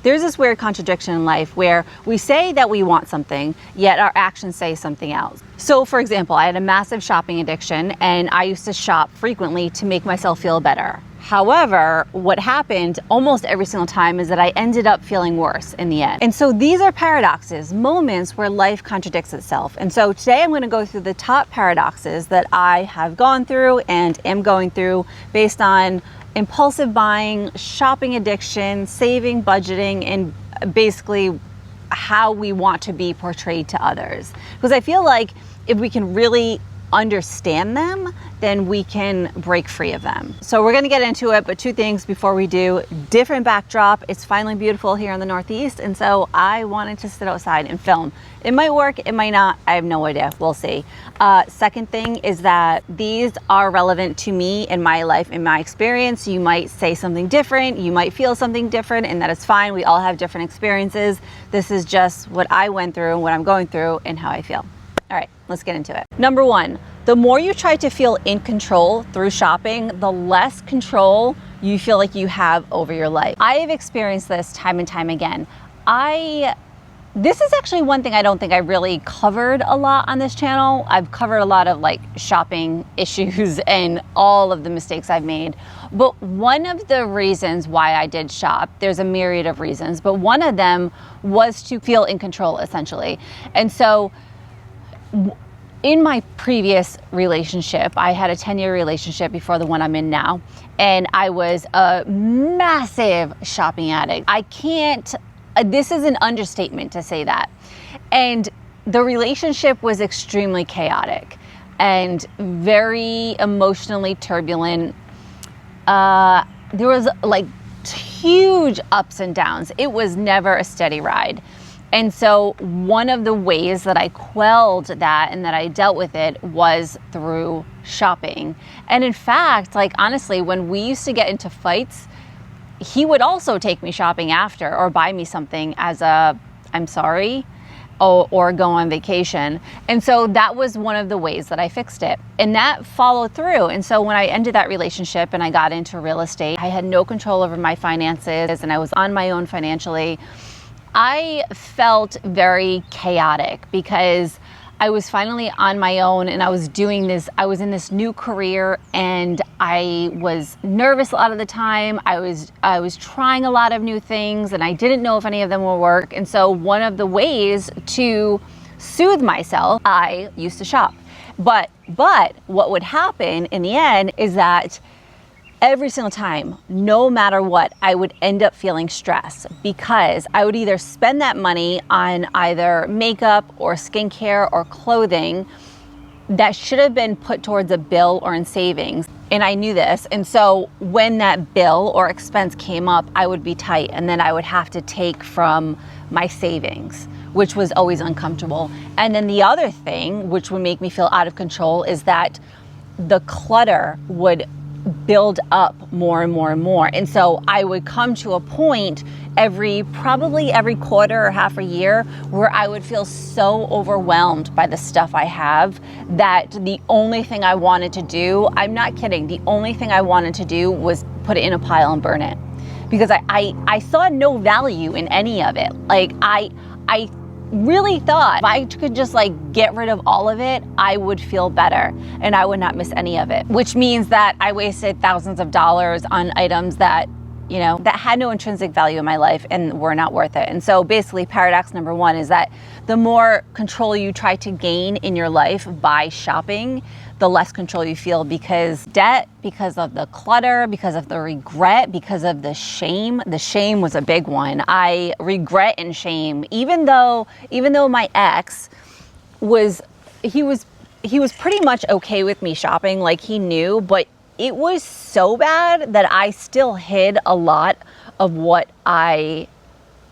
There's this weird contradiction in life where we say that we want something, yet our actions say something else. So for example, I had a massive shopping addiction and I used to shop frequently to make myself feel better. However, what happened almost every single time is that I ended up feeling worse in the end. And so these are paradoxes, moments where life contradicts itself. And so today I'm going to go through the top paradoxes that I have gone through and am going through based on impulsive buying, shopping addiction, saving, budgeting, and basically how we want to be portrayed to others. Because I feel like if we can really understand them, then we can break free of them. So we're going to get into it, but two things before we do. Different backdrop. It's finally beautiful here in the Northeast, and so I wanted to sit outside and film. It might work, it might not. I have no idea. We'll see. Second thing is that these are relevant to me in my life, in my experience. You might say something different, you might feel something different, and that is fine. We all have different experiences. This is just what I went through, what I'm going through, and how I feel. All right, let's get into it. Number one, the more you try to feel in control through shopping, the less control you feel like you have over your life. I have experienced this time and time again. This is actually one thing I don't think I really covered a lot on this channel. I've covered a lot of like shopping issues and all of the mistakes I've made. But one of the reasons why I did shop, there's a myriad of reasons, but one of them was to feel in control essentially. And so in my previous relationship, I had a 10-year relationship before the one I'm in now, and I was a massive shopping addict. This is an understatement to say that. And the relationship was extremely chaotic and very emotionally turbulent. There was like huge ups and downs. It was never a steady ride. And so one of the ways that I quelled that and that I dealt with it was through shopping. And in fact, like honestly, when we used to get into fights, he would also take me shopping after or buy me something as a I'm sorry or go on vacation. And so that was one of the ways that I fixed it. And that followed through. And so when I ended that relationship and I got into real estate, I had no control over my finances and I was on my own financially. I felt very chaotic because I was finally on my own and I was doing this, I was in this new career and I was nervous a lot of the time. I was trying a lot of new things and I didn't know if any of them would work. And so one of the ways to soothe myself, I used to shop. But what would happen in the end is that every single time, no matter what, I would end up feeling stress because I would either spend that money on either makeup or skincare or clothing that should have been put towards a bill or in savings. And I knew this. And so when that bill or expense came up, I would be tight and then I would have to take from my savings, which was always uncomfortable. And then the other thing, which would make me feel out of control, is that the clutter would build up more and more and more. And so I would come to a point probably every quarter or half a year where I would feel so overwhelmed by the stuff I have that the only thing I wanted to do, I'm not kidding, the only thing I wanted to do was put it in a pile and burn it. Because I saw no value in any of it. Like I really thought if I could just like get rid of all of it, I would feel better and I would not miss any of it, which means that I wasted thousands of dollars on items that, you know, that had no intrinsic value in my life and were not worth it. And so basically paradox number one is that the more control you try to gain in your life by shopping, the less control you feel because debt, because of the clutter, because of the regret, because of the shame. The shame was a big one. I regret and shame, even though my ex was pretty much okay with me shopping, like he knew, but it was so bad that I still hid a lot of what I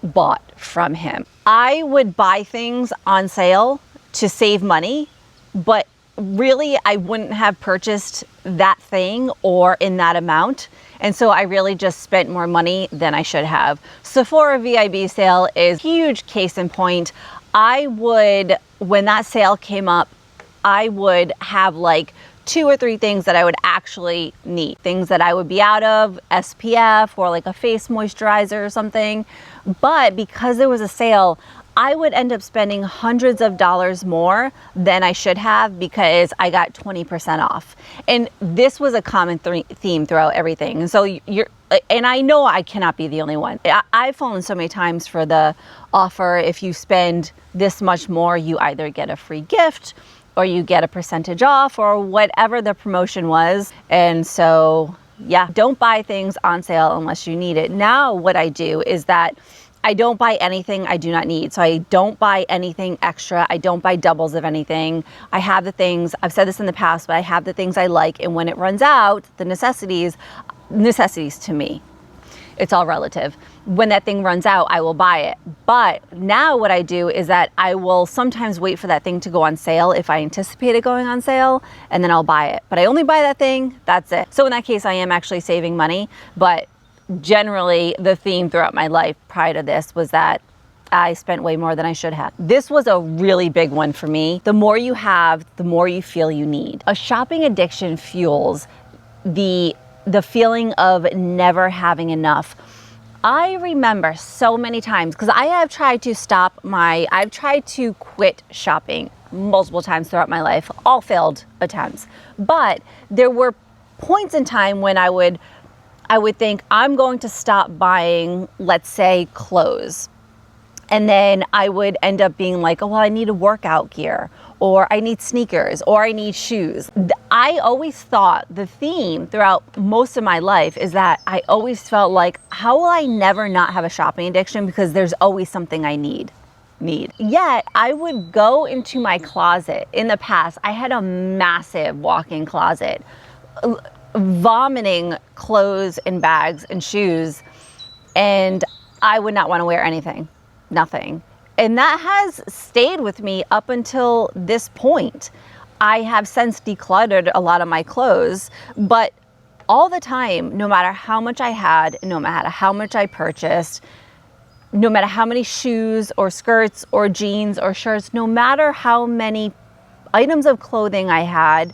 bought from him. I would buy things on sale to save money, but really I wouldn't have purchased that thing or in that amount. And so I really just spent more money than I should have. Sephora VIB sale is a huge case in point. When that sale came up, I would have like 2 or 3 things that I would actually need. Things that I would be out of, SPF or like a face moisturizer or something. But because there was a sale, I would end up spending hundreds of dollars more than I should have because I got 20% off. And this was a common theme throughout everything. And so and I know I cannot be the only one. I've fallen so many times for the offer, if you spend this much more, you either get a free gift or you get a percentage off or whatever the promotion was. And so, yeah, don't buy things on sale unless you need it. Now what I do is that I don't buy anything I do not need. So I don't buy anything extra. I don't buy doubles of anything. I have the things, I've said this in the past, but I have the things I like. And when it runs out, the necessities to me, it's all relative. When that thing runs out, I will buy it. But now what I do is that I will sometimes wait for that thing to go on sale if I anticipate it going on sale, and then I'll buy it. But I only buy that thing, that's it. So in that case, I am actually saving money, but generally the theme throughout my life prior to this was that I spent way more than I should have. This was a really big one for me. The more you have, the more you feel you need. A shopping addiction fuels the feeling of never having enough. I remember so many times, because I've tried to quit shopping multiple times throughout my life, all failed attempts. But there were points in time when I would think I'm going to stop buying, let's say, clothes. And then I would end up being like, oh, well, I need a workout gear, or I need sneakers, or I need shoes. I always thought the theme throughout most of my life is that I always felt like, how will I never not have a shopping addiction? Because there's always something I need. Yet I would go into my closet. In the past, I had a massive walk-in closet, vomiting clothes and bags and shoes, and I would not want to wear anything, nothing. And that has stayed with me up until this point. I have since decluttered a lot of my clothes, but all the time, no matter how much I had, no matter how much I purchased, no matter how many shoes or skirts or jeans or shirts, no matter how many items of clothing I had,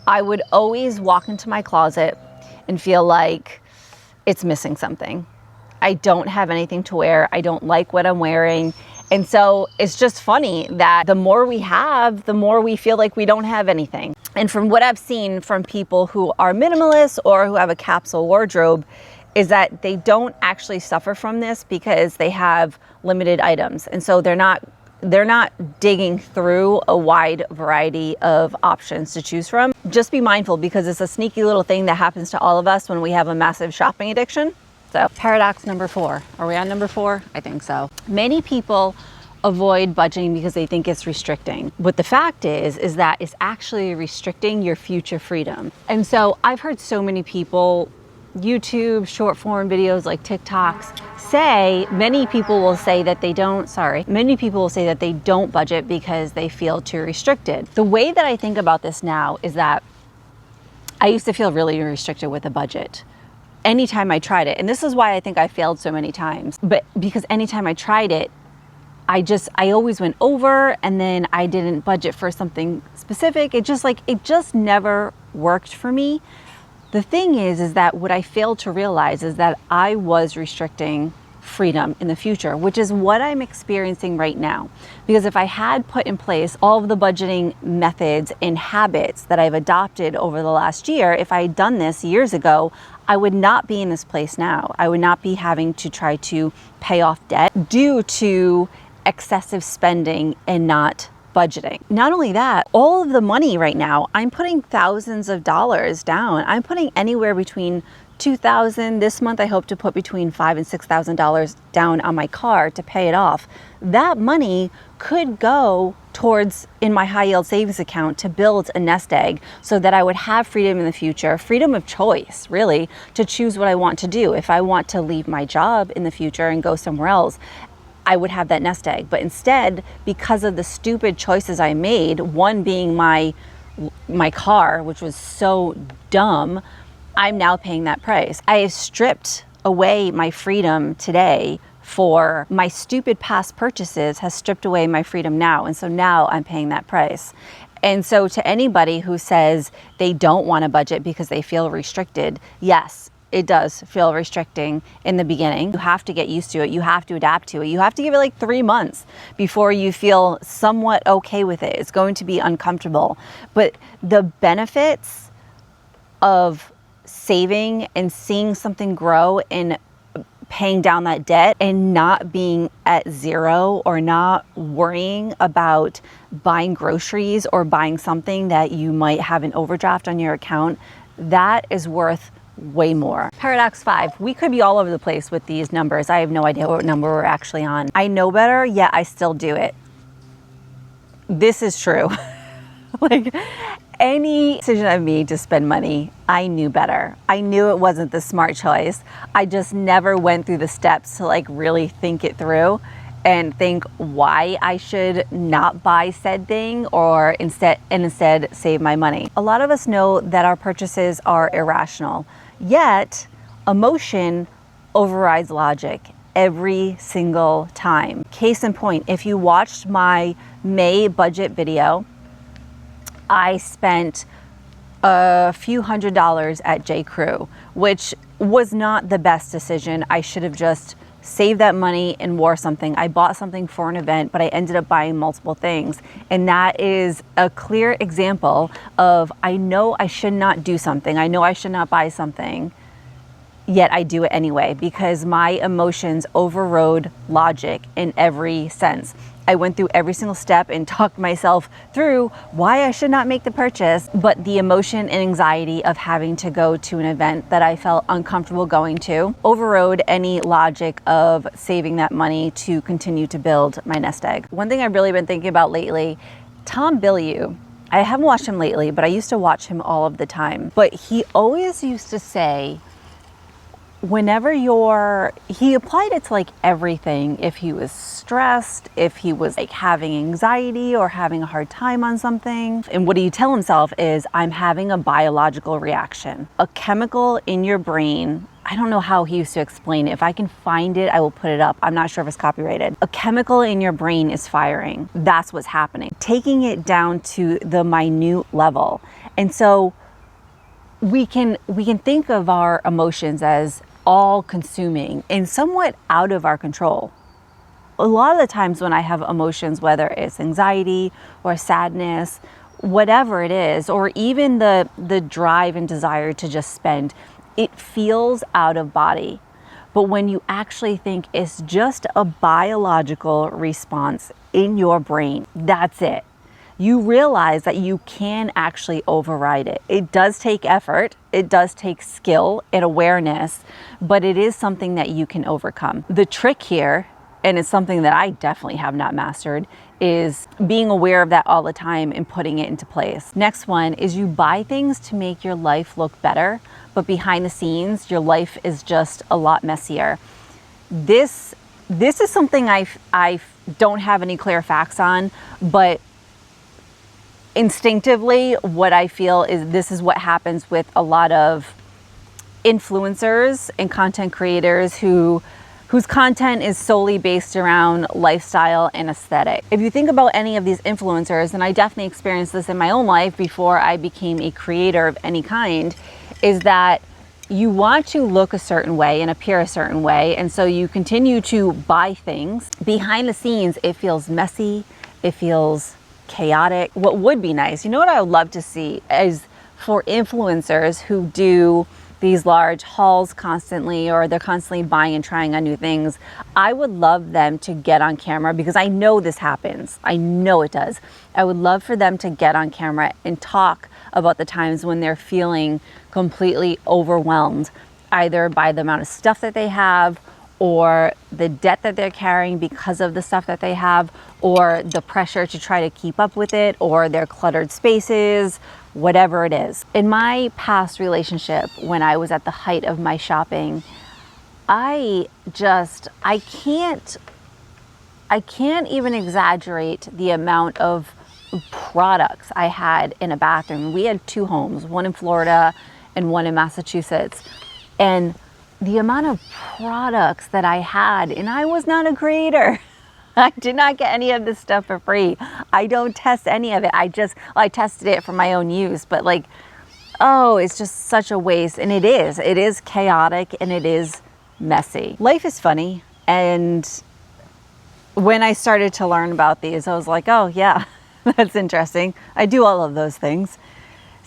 I would always walk into my closet and feel like it's missing something. I don't have anything to wear. I don't like what I'm wearing. And so it's just funny that the more we have, the more we feel like we don't have anything. And from what I've seen from people who are minimalists or who have a capsule wardrobe, is that they don't actually suffer from this because they have limited items. And so they're not digging through a wide variety of options to choose from. Just be mindful, because it's a sneaky little thing that happens to all of us when we have a massive shopping addiction. So paradox number 4. Are we on number 4? I think so. Many people avoid budgeting because they think it's restricting. But the fact is that it's actually restricting your future freedom. And so I've heard so many people, YouTube, short form videos like TikToks, many people will say that they don't budget because they feel too restricted. The way that I think about this now is that I used to feel really restricted with a budget anytime I tried it. And this is why I think I failed so many times. But because anytime I tried it, I always went over, and then I didn't budget for something specific. It just never worked for me. The thing is that what I failed to realize is that I was restricting freedom in the future, which is what I'm experiencing right now. Because if I had put in place all of the budgeting methods and habits that I've adopted over the last year, if I had done this years ago, I would not be in this place now. I would not be having to try to pay off debt due to excessive spending and not budgeting. Not only that, all of the money right now, I'm putting thousands of dollars down. I'm putting anywhere between $2,000 this month. I hope to put between $5,000 and $6,000 down on my car to pay it off. That money could go towards in my high yield savings account to build a nest egg so that I would have freedom in the future, freedom of choice, really, to choose what I want to do. If I want to leave my job in the future and go somewhere else, I would have that nest egg. But instead, because of the stupid choices I made, one being my car, which was so dumb, I'm now paying that price. I have stripped away my freedom today for my stupid past purchases, has stripped away my freedom now. And so now I'm paying that price. And so to anybody who says they don't want to budget because they feel restricted, yes, It does feel restricting in the beginning. You have to get used to it. You have to adapt to it. You have to give it like 3 months before you feel somewhat okay with it. It's going to be uncomfortable. But the benefits of saving and seeing something grow and paying down that debt and not being at zero or not worrying about buying groceries or buying something that you might have an overdraft on your account, that is worth way more. Paradox 5, we could be all over the place with these numbers. I have no idea what number we're actually on. I know better, yet I still do it. This is true. Like, any decision I've made to spend money, I knew better. I knew it wasn't the smart choice. I just never went through the steps to like really think it through and think why I should not buy said thing or instead save my money. A lot of us know that our purchases are irrational, yet emotion overrides logic every single time. Case in point, if you watched my May budget video, I spent a few $100s at J. Crew, which was not the best decision. I should have just saved that money and wore something. I bought something for an event, but I ended up buying multiple things. And that is a clear example of, I know I should not do something. I know I should not buy something, yet I do it anyway because my emotions overrode logic in every sense. I went through every single step and talked myself through why I should not make the purchase, but the emotion and anxiety of having to go to an event that I felt uncomfortable going to overrode any logic of saving that money to continue to build my nest egg. One thing I've really been thinking about lately, Tom Bilyeu, I haven't watched him lately, but I used to watch him all of the time. But he always used to say, he applied it to like everything. If he was stressed, if he was like having anxiety or having a hard time on something. And what do you tell himself is, I'm having a biological reaction. A chemical in your brain, I don't know how he used to explain it. If I can find it, I will put it up. I'm not sure if it's copyrighted. A chemical in your brain is firing. That's what's happening. Taking it down to the minute level. And so we can think of our emotions as all consuming and somewhat out of our control. A lot of the times when I have emotions, whether it's anxiety or sadness, whatever it is, or even the drive and desire to just spend, it feels out of body. But when you actually think it's just a biological response in your brain, that's it. You realize that you can actually override it. It does take effort, it does take skill and awareness, but it is something that you can overcome. The trick here, and it's something that I definitely have not mastered, is being aware of that all the time and putting it into place. Next one is, you buy things to make your life look better, but behind the scenes, your life is just a lot messier. This is something I don't have any clear facts on, but instinctively, what I feel is this is what happens with a lot of influencers and content creators whose content is solely based around lifestyle and aesthetic. If you think about any of these influencers, and I definitely experienced this in my own life before I became a creator of any kind, is that you want to look a certain way and appear a certain way, and so you continue to buy things. Behind the scenes, it feels messy, it feels chaotic. What would be nice, you know what I would love to see, is for influencers who do these large hauls constantly, or they're constantly buying and trying on new things. I would love them to get on camera, because I know this happens. I know it does. I would love for them to get on camera and talk about the times when they're feeling completely overwhelmed, either by the amount of stuff that they have, or the debt that they're carrying because of the stuff that they have, or the pressure to try to keep up with it, or their cluttered spaces, whatever it is. In my past relationship, when I was at the height of my shopping, I can't even exaggerate the amount of products I had in a bathroom. We had 2 homes, one in Florida and one in Massachusetts. And the amount of products that I had, and I was not a creator. I did not get any of this stuff for free. I don't test any of it. I tested it for my own use, but like, oh, it's just such a waste. And it is chaotic and it is messy. Life is funny. And when I started to learn about these, I was like, oh yeah, that's interesting. I do all of those things.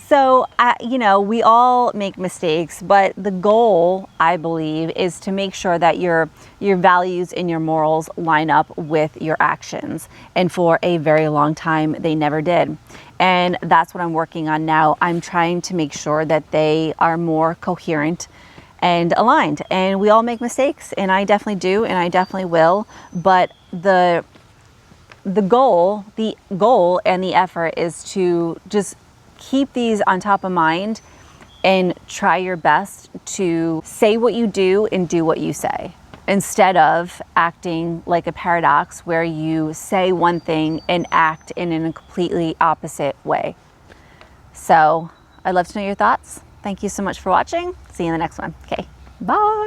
So, you know, we all make mistakes, but the goal, I believe, is to make sure that your values and your morals line up with your actions. And for a very long time, they never did. And that's what I'm working on now. I'm trying to make sure that they are more coherent and aligned. And we all make mistakes, and I definitely do, and I definitely will. But the goal and the effort is to just keep these on top of mind and try your best to say what you do and do what you say, instead of acting like a paradox where you say one thing and act in a completely opposite way. So I'd love to know your thoughts. Thank you so much for watching. See you in the next one. Okay, bye.